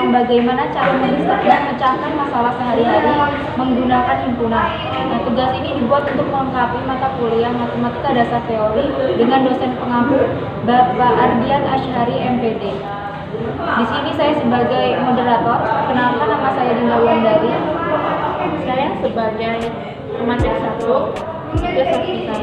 tentang bagaimana cara memecahkan masalah sehari-hari menggunakan himpunan. Nah, tugas ini dibuat untuk melengkapi mata kuliah Matematika Dasar Teori dengan dosen pengampu Bapak Ardian Asyhari MPD. Di sini saya sebagai moderator. Kenalkan, nama saya Dinda Wulandari. Saya sebagai pemateri 1, tugas kita.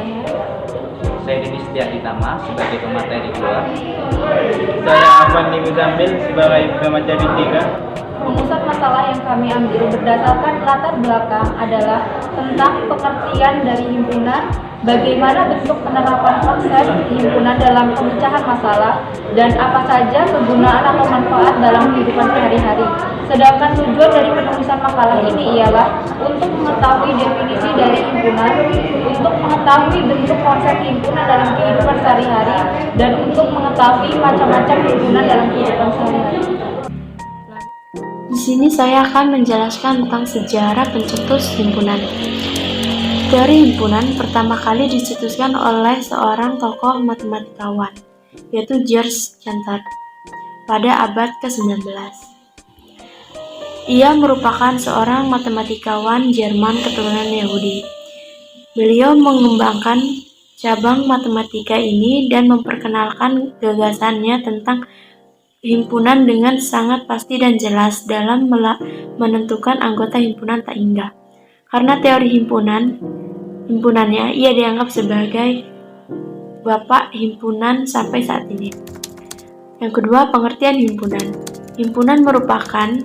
Saya Denis Ditama sebagai pemateri 2. Saya Afandi Muzamil sebagai pemateri 3. Rumusan masalah yang kami ambil berdasarkan latar belakang adalah tentang pengertian dari himpunan, bagaimana bentuk penerapan konsep himpunan dalam pemecahan masalah, dan apa saja kegunaan atau manfaat dalam kehidupan sehari-hari. Sedangkan tujuan dari penulisan makalah ini ialah untuk mengetahui definisi dari himpunan, untuk mengetahui bentuk konsep himpunan dalam kehidupan sehari-hari, dan untuk mengetahui macam-macam himpunan dalam kehidupan sehari-hari. Di sini saya akan menjelaskan tentang sejarah pencetus himpunan. Teori himpunan pertama kali dicetuskan oleh seorang tokoh matematikawan, yaitu George Cantor, pada abad ke-19. Ia merupakan seorang matematikawan Jerman keturunan Yahudi. Beliau mengembangkan cabang matematika ini dan memperkenalkan gagasannya tentang himpunan dengan sangat pasti dan jelas dalam menentukan anggota himpunan tak hingga. Karena teori himpunannya, ia dianggap sebagai bapak himpunan sampai saat ini. Yang kedua, pengertian himpunan. Himpunan merupakan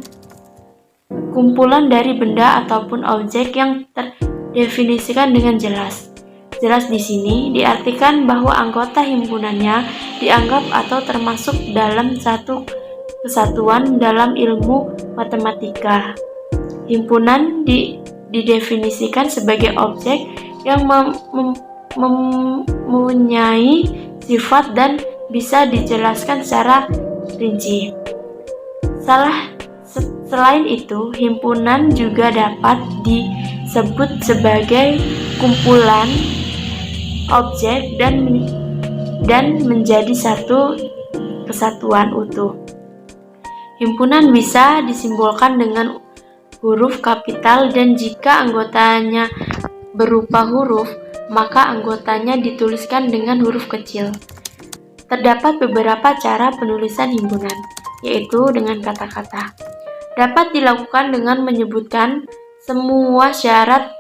kumpulan dari benda ataupun objek yang terdefinisikan dengan jelas. Jelas di sini diartikan bahwa anggota himpunannya dianggap atau termasuk dalam satu kesatuan dalam ilmu matematika. Himpunan didefinisikan sebagai objek yang mempunyai sifat dan bisa dijelaskan secara rinci. Selain itu, himpunan juga dapat disebut sebagai kumpulan objek dan menjadi satu kesatuan utuh. Himpunan bisa disimbolkan dengan huruf kapital, dan jika anggotanya berupa huruf, maka anggotanya dituliskan dengan huruf kecil. Terdapat beberapa cara penulisan himpunan, yaitu dengan kata-kata. Dapat dilakukan dengan menyebutkan semua syarat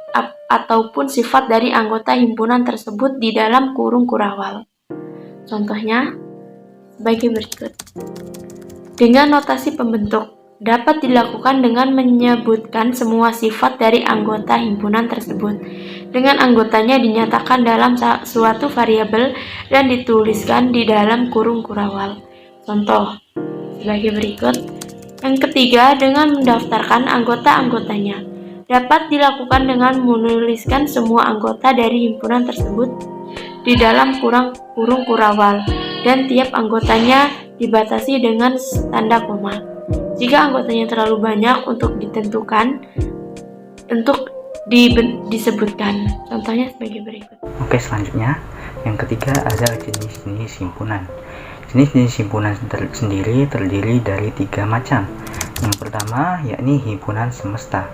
ataupun sifat dari anggota himpunan tersebut di dalam kurung kurawal. Contohnya sebagai berikut. Dengan notasi pembentuk, dapat dilakukan dengan menyebutkan semua sifat dari anggota himpunan tersebut. Dengan anggotanya dinyatakan dalam suatu variabel dan dituliskan di dalam kurung kurawal. Contoh sebagai berikut. Yang ketiga, dengan mendaftarkan anggota-anggotanya. Dapat dilakukan dengan menuliskan semua anggota dari himpunan tersebut di dalam kurung kurawal, dan tiap anggotanya dibatasi dengan tanda koma. Jika anggotanya terlalu banyak untuk ditentukan, disebutkan. Contohnya sebagai berikut. Oke, selanjutnya yang ketiga ada jenis-jenis himpunan. Jenis-jenis himpunan sendiri terdiri dari 3 macam. Yang pertama yakni himpunan semesta.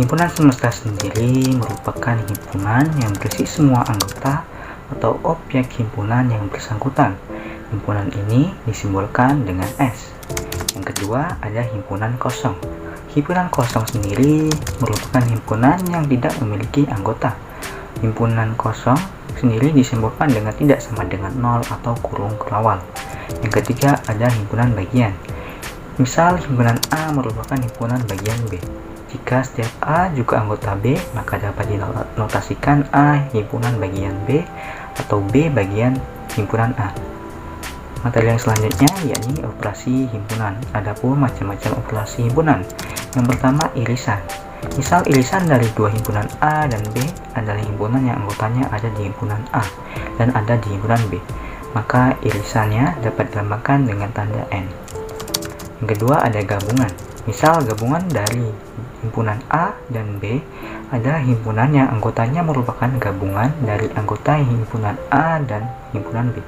Himpunan semesta sendiri merupakan himpunan yang berisi semua anggota atau objek himpunan yang bersangkutan. Himpunan ini disimbolkan dengan S. Yang kedua ada himpunan kosong. Himpunan kosong sendiri merupakan himpunan yang tidak memiliki anggota. Himpunan kosong sendiri disimbolkan dengan tidak sama dengan 0 atau kurung kurawal. Yang ketiga ada himpunan bagian. Misal himpunan A merupakan himpunan bagian B. Jika setiap A juga anggota B, maka dapat dinotasikan A himpunan bagian B atau B bagian himpunan A. Materi yang selanjutnya yakni operasi himpunan. Adapun macam-macam operasi himpunan. Yang pertama irisan. Misal irisan dari 2 himpunan A dan B adalah himpunan yang anggotanya ada di himpunan A dan ada di himpunan B. Maka irisannya dapat dilambangkan dengan tanda N. Yang kedua ada gabungan. Misal gabungan dari himpunan A dan B adalah himpunan yang anggotanya merupakan gabungan dari anggota himpunan A dan himpunan B.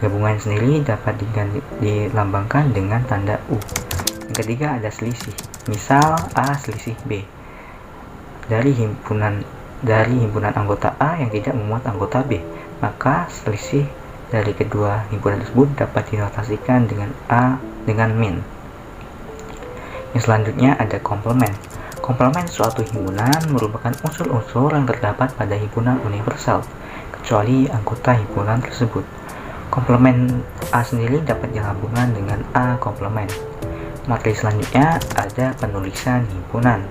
Gabungan sendiri dapat dilambangkan dengan tanda U. Yang ketiga ada selisih. Misal A selisih B. Dari himpunan anggota A yang tidak memuat anggota B, maka selisih dari kedua himpunan tersebut dapat dinotasikan dengan A dengan min. Yang selanjutnya ada komplement. Komplement suatu himpunan merupakan unsur-unsur yang terdapat pada himpunan universal, kecuali anggota himpunan tersebut. Komplement A sendiri dapat digabungkan dengan A komplement. Materi selanjutnya ada penulisan himpunan.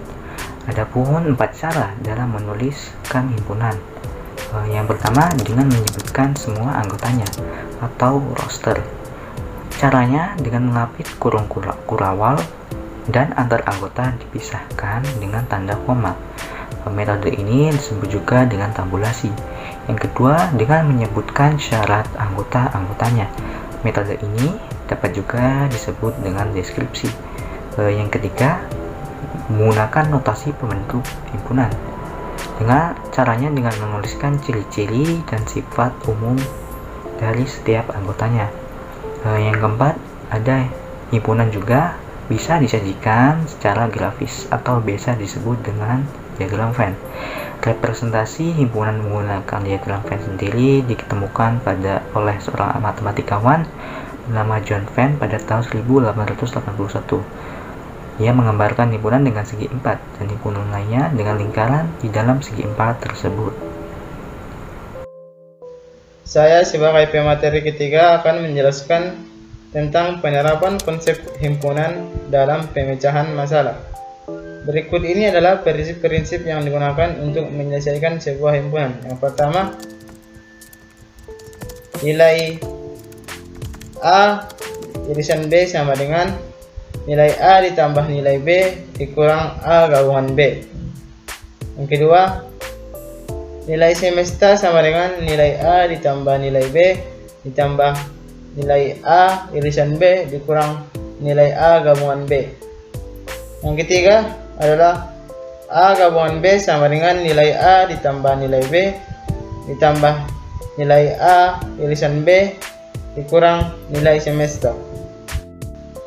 Adapun 4 cara dalam menuliskan himpunan. Yang pertama dengan menyebutkan semua anggotanya atau roster. Caranya dengan melapis kurung kurawal dan antar anggota dipisahkan dengan tanda koma. Metode ini disebut juga dengan tabulasi. Yang kedua dengan menyebutkan syarat anggota-anggotanya. Metode ini dapat juga disebut dengan deskripsi. Yang ketiga menggunakan notasi pembentuk himpunan. Caranya dengan menuliskan ciri-ciri dan sifat umum dari setiap anggotanya. Yang keempat, ada himpunan juga bisa disajikan secara grafis atau biasa disebut dengan diagram Venn. Representasi himpunan menggunakan diagram Venn sendiri ditemukan oleh seorang matematikawan bernama John Venn pada tahun 1881. Ia menggambarkan himpunan dengan segi 4 dan himpunan lainnya dengan lingkaran di dalam segi 4 tersebut. Saya sebagai pemateri ketiga akan menjelaskan tentang penerapan konsep himpunan dalam pemecahan masalah. Berikut ini adalah prinsip-prinsip yang digunakan untuk menyelesaikan sebuah himpunan. Yang pertama, nilai A irisan B sama dengan nilai A ditambah nilai B dikurang A gabungan B. Yang kedua, nilai semesta sama dengan nilai A ditambah nilai B ditambah nilai A irisan B dikurang nilai A gabungan B. Yang ketiga adalah A gabungan B sama dengan nilai A ditambah nilai B ditambah nilai A irisan B dikurang nilai semesta.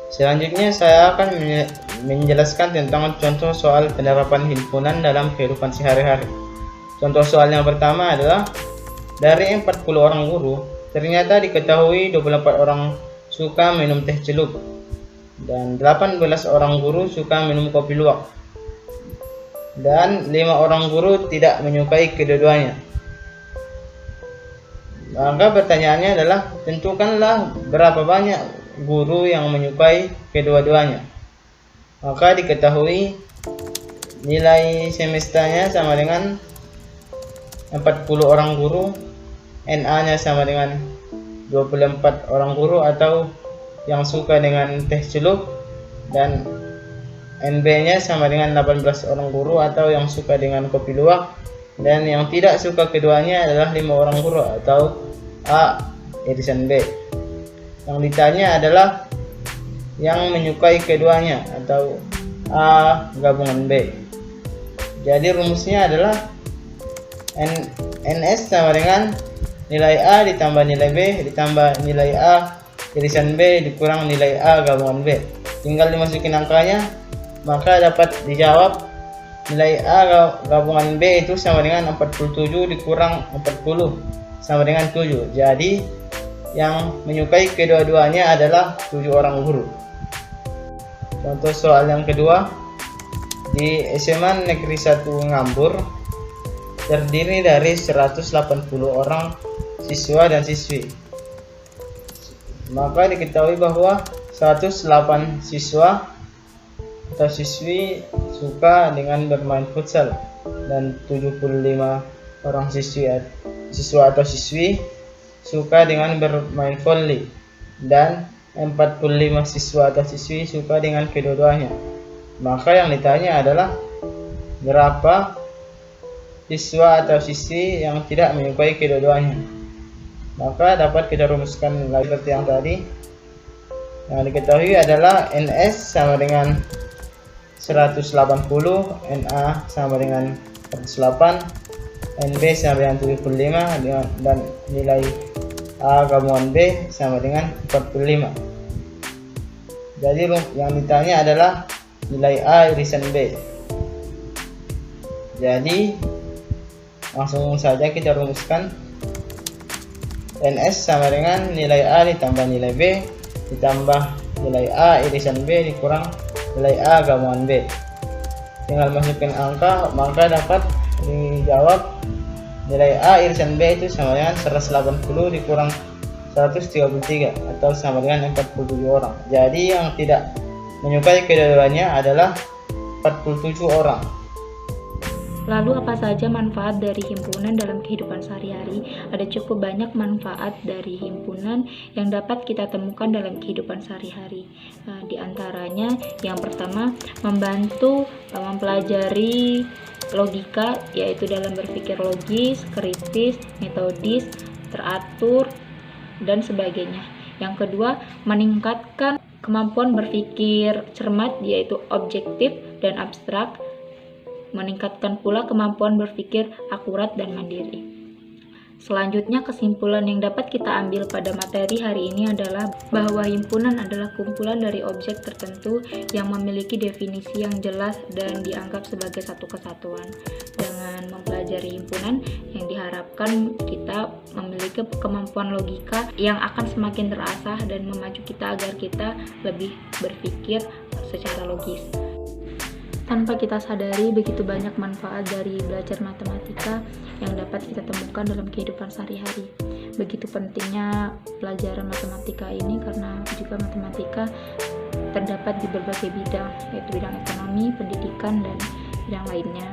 Selanjutnya saya akan menjelaskan tentang contoh soal penerapan himpunan dalam kehidupan sehari-hari. Contoh soal yang pertama adalah dari 40 orang guru, ternyata diketahui 24 orang suka minum teh celup dan 18 orang guru suka minum kopi luwak dan 5 orang guru tidak menyukai kedua-duanya. Maka pertanyaannya adalah tentukanlah berapa banyak guru yang menyukai kedua-duanya. Maka diketahui nilai semestanya sama dengan 40 orang guru, NA-nya sama dengan 24 orang guru atau yang suka dengan teh celup, dan NB-nya sama dengan 18 orang guru atau yang suka dengan kopi luwak, dan yang tidak suka keduanya adalah 5 orang guru atau A irisan B. Yang ditanya adalah yang menyukai keduanya atau A gabungan B. Jadi rumusnya adalah NS sama dengan nilai A ditambah nilai B ditambah nilai A irisan B dikurang nilai A gabungan B. Tinggal dimasukin angkanya, maka dapat dijawab nilai A gabungan B itu sama dengan 47 dikurang 40 sama dengan 7. Jadi yang menyukai kedua-duanya adalah 7 orang guru. Contoh soal yang kedua, di SMA Negeri 1 Ngambur terdiri dari 180 orang siswa dan siswi. Maka diketahui bahwa 108 siswa atau siswi suka dengan bermain futsal dan 75 orang siswa atau siswi suka dengan bermain volley dan 45 siswa atau siswi suka dengan kedua-duanya. Maka yang ditanya adalah berapa siswa atau siswi yang tidak menyukai kedua-duanya. Maka dapat kita rumuskan lagi seperti yang tadi. Yang diketahui adalah NS sama dengan 180, NA sama dengan 108, NB sama dengan 75 dan nilai A gabungan B sama dengan 45. Jadi yang ditanya adalah nilai A irisan B. Jadi langsung saja kita rumuskan. NS sama dengan nilai A ditambah nilai B ditambah nilai A irisan B dikurang nilai A gabungan B. Tinggal masukkan angka, maka dapat dijawab nilai A irisan B itu sama dengan 180 dikurang 133 atau sama dengan 47 orang. Jadi yang tidak menyukai kedua-duanya adalah 47 orang. Lalu apa saja manfaat dari himpunan dalam kehidupan sehari-hari? Ada cukup banyak manfaat dari himpunan yang dapat kita temukan dalam kehidupan sehari-hari. Di antaranya yang pertama, membantu mempelajari logika, yaitu dalam berpikir logis, kritis, metodis, teratur, dan sebagainya. Yang kedua, meningkatkan kemampuan berpikir cermat, yaitu objektif dan abstrak. Meningkatkan pula kemampuan berpikir akurat dan mandiri. Selanjutnya, kesimpulan yang dapat kita ambil pada materi hari ini adalah bahwa himpunan adalah kumpulan dari objek tertentu yang memiliki definisi yang jelas dan dianggap sebagai satu kesatuan. Dengan mempelajari himpunan, yang diharapkan kita memiliki kemampuan logika yang akan semakin terasah dan memacu kita agar kita lebih berpikir secara logis. Tanpa kita sadari, begitu banyak manfaat dari belajar matematika yang dapat kita temukan dalam kehidupan sehari-hari. Begitu pentingnya pelajaran matematika ini karena juga matematika terdapat di berbagai bidang, yaitu bidang ekonomi, pendidikan, dan bidang lainnya.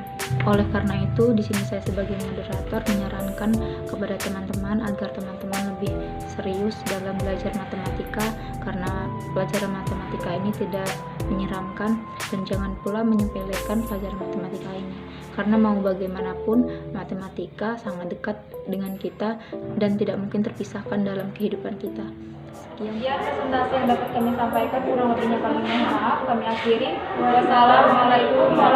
Oleh karena itu, di sini saya sebagai moderator menyarankan kepada teman-teman agar teman-teman lebih serius dalam belajar matematika, karena pelajaran matematika ini tidak menyeramkan, dan jangan pula menyepelekan pelajaran matematika ini, karena mau bagaimanapun matematika sangat dekat dengan kita dan tidak mungkin terpisahkan dalam kehidupan kita. Sekian presentasi yang dapat kami sampaikan, kurang lebihnya kami mohon maaf. Kami akhiri. Wassalamualaikum warahmatullahi wabarakatuh.